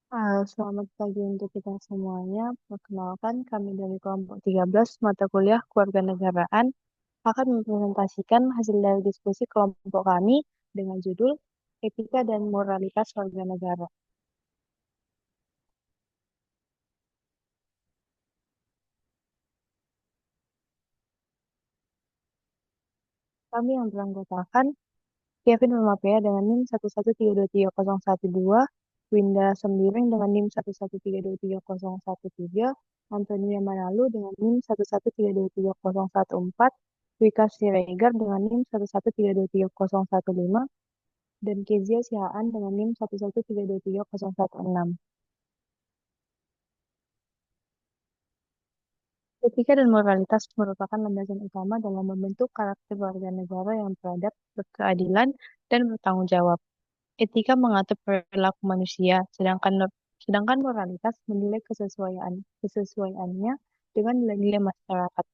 Selamat pagi untuk kita semuanya. Perkenalkan, kami dari kelompok 13 mata kuliah Kewarganegaraan akan mempresentasikan hasil dari diskusi kelompok kami dengan judul Etika dan Moralitas Warga Negara. Kami yang beranggotakan Kevin Lumapea dengan NIM 113230112, Winda Sembiring dengan NIM 113230113, Antonia Manalu dengan NIM 113230114, Wika Siregar dengan NIM 113230115, dan Kezia Sihaan dengan NIM 113230116. Etika dan moralitas merupakan landasan utama dalam membentuk karakter warga negara yang beradab, berkeadilan, dan bertanggung jawab. Etika mengatur perilaku manusia, sedangkan moralitas menilai kesesuaiannya dengan nilai-nilai masyarakat.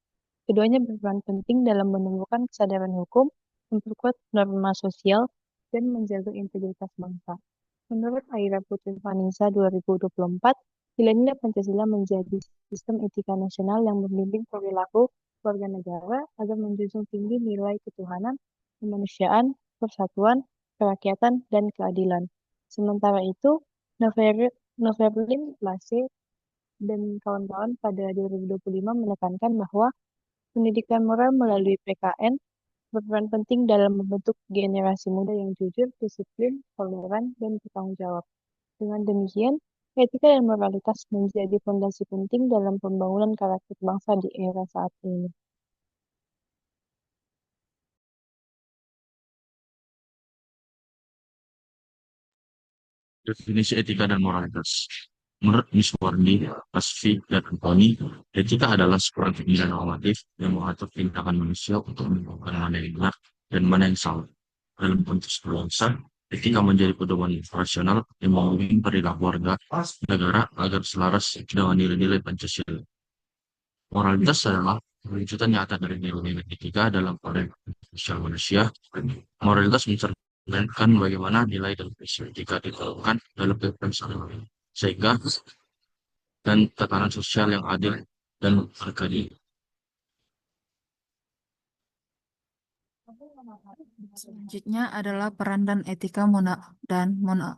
Keduanya berperan penting dalam menumbuhkan kesadaran hukum, memperkuat norma sosial, dan menjaga integritas bangsa. Menurut Aira Putri Vanisa 2024, nilai-nilai Pancasila menjadi sistem etika nasional yang membimbing perilaku warga negara agar menjunjung tinggi nilai ketuhanan, kemanusiaan, persatuan, kerakyatan, dan keadilan. Sementara itu, Noverlin Lase dan kawan-kawan pada 2025 menekankan bahwa pendidikan moral melalui PKN berperan penting dalam membentuk generasi muda yang jujur, disiplin, toleran, dan bertanggung jawab. Dengan demikian, etika dan moralitas menjadi fondasi penting dalam pembangunan karakter bangsa di era saat ini. Definisi etika dan moralitas. Menurut Miss Wardi, Kasfi, dan Anthony, etika adalah sebuah nilai normatif yang mengatur tindakan manusia untuk menentukan mana yang benar dan mana yang salah. Dalam konteks berbangsa, etika menjadi pedoman rasional yang membimbing perilaku warga negara agar selaras dengan nilai-nilai Pancasila. Moralitas adalah perwujudan nyata dari nilai-nilai etika dalam perilaku sosial manusia. Moralitas mencerminkan bagaimana nilai dan prinsip etika diterapkan dalam kehidupan sehari-hari, sehingga dan tatanan sosial yang adil dan berkeadilan. Selanjutnya adalah peran dan etika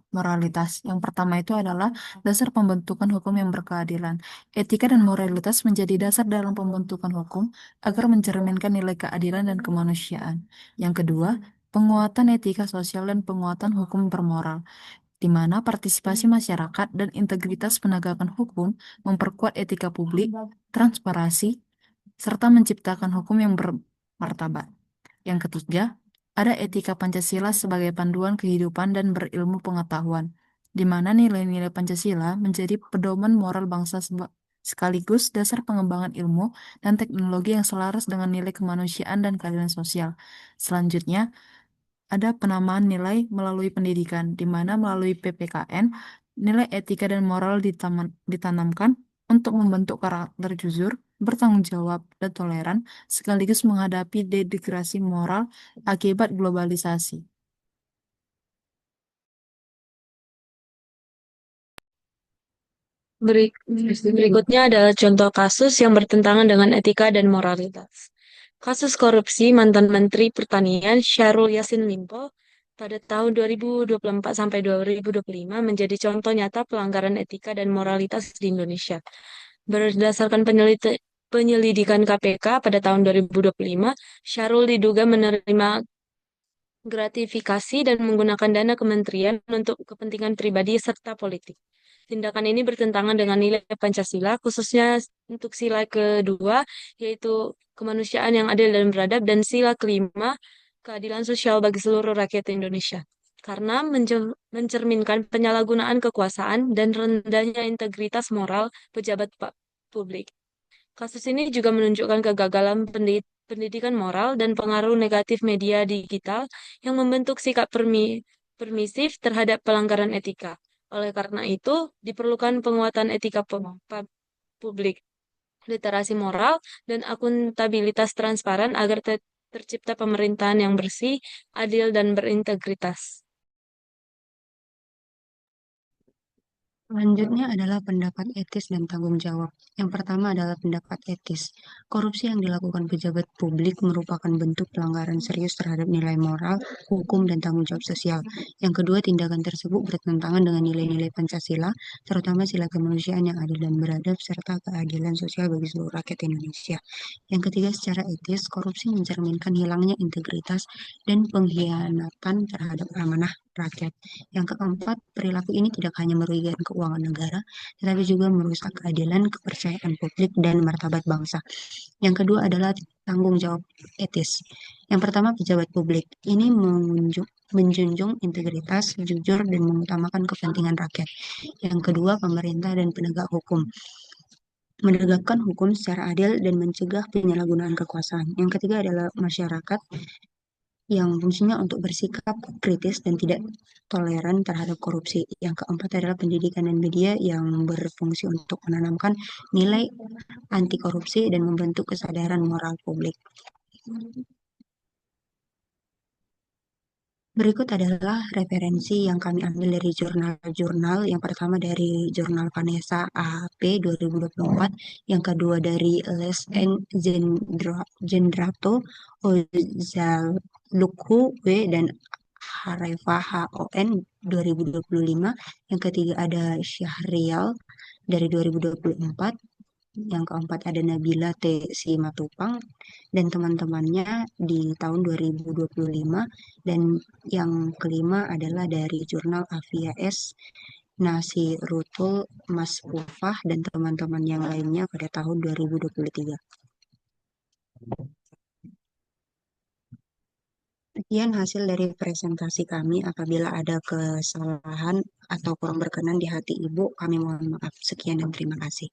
moralitas. Yang pertama itu adalah dasar pembentukan hukum yang berkeadilan. Etika dan moralitas menjadi dasar dalam pembentukan hukum agar mencerminkan nilai keadilan dan kemanusiaan. Yang kedua, penguatan etika sosial dan penguatan hukum bermoral, di mana partisipasi masyarakat dan integritas penegakan hukum memperkuat etika publik, transparansi, serta menciptakan hukum yang bermartabat. Yang ketiga, ada etika Pancasila sebagai panduan kehidupan dan berilmu pengetahuan, di mana nilai-nilai Pancasila menjadi pedoman moral bangsa sekaligus dasar pengembangan ilmu dan teknologi yang selaras dengan nilai kemanusiaan dan keadilan sosial. Selanjutnya, ada penamaan nilai melalui pendidikan, di mana melalui PPKN, nilai etika dan moral ditanamkan untuk membentuk karakter jujur, bertanggung jawab, dan toleran, sekaligus menghadapi degrasi moral akibat globalisasi. Berikutnya adalah contoh kasus yang bertentangan dengan etika dan moralitas. Kasus korupsi mantan Menteri Pertanian Syahrul Yassin Limpo pada tahun 2024 sampai 2025 menjadi contoh nyata pelanggaran etika dan moralitas di Indonesia. Berdasarkan penyelidikan KPK pada tahun 2025, Syahrul diduga menerima gratifikasi dan menggunakan dana kementerian untuk kepentingan pribadi serta politik. Tindakan ini bertentangan dengan nilai Pancasila, khususnya untuk sila kedua, yaitu kemanusiaan yang adil dan beradab, dan sila kelima, keadilan sosial bagi seluruh rakyat Indonesia. Karena mencerminkan penyalahgunaan kekuasaan dan rendahnya integritas moral pejabat publik. Kasus ini juga menunjukkan kegagalan pendidikan moral dan pengaruh negatif media digital yang membentuk sikap permisif terhadap pelanggaran etika. Oleh karena itu, diperlukan penguatan etika publik, literasi moral, dan akuntabilitas transparan agar tercipta pemerintahan yang bersih, adil, dan berintegritas. Selanjutnya adalah pendapat etis dan tanggung jawab. Yang pertama adalah pendapat etis. Korupsi yang dilakukan pejabat publik merupakan bentuk pelanggaran serius terhadap nilai moral, hukum, dan tanggung jawab sosial. Yang kedua, tindakan tersebut bertentangan dengan nilai-nilai Pancasila, terutama sila kemanusiaan yang adil dan beradab, serta keadilan sosial bagi seluruh rakyat Indonesia. Yang ketiga, secara etis, korupsi mencerminkan hilangnya integritas dan pengkhianatan terhadap amanah rakyat. Yang keempat, perilaku ini tidak hanya merugikan keuangan negara, tetapi juga merusak keadilan, kepercayaan publik, dan martabat bangsa. Yang kedua adalah tanggung jawab etis. Yang pertama, pejabat publik. Ini menjunjung integritas, jujur, dan mengutamakan kepentingan rakyat. Yang kedua, pemerintah dan penegak hukum. Menegakkan hukum secara adil dan mencegah penyalahgunaan kekuasaan. Yang ketiga adalah masyarakat yang fungsinya untuk bersikap kritis dan tidak toleran terhadap korupsi. Yang keempat adalah pendidikan dan media yang berfungsi untuk menanamkan nilai anti korupsi dan membentuk kesadaran moral publik. Berikut adalah referensi yang kami ambil dari jurnal-jurnal. Yang pertama dari jurnal Vanessa AP 2024, yang kedua dari Les Gendrato Ozalukhu W dan Harefa HON 2025, yang ketiga ada Syahrial dari 2024, yang keempat ada Nabila T. Simatupang dan teman-temannya di tahun 2025, dan yang kelima adalah dari jurnal Avia S. Nasirutul Masfufah dan teman-teman yang lainnya pada tahun 2023. Sekian hasil dari presentasi kami. Apabila ada kesalahan atau kurang berkenan di hati Ibu, kami mohon maaf. Sekian dan terima kasih.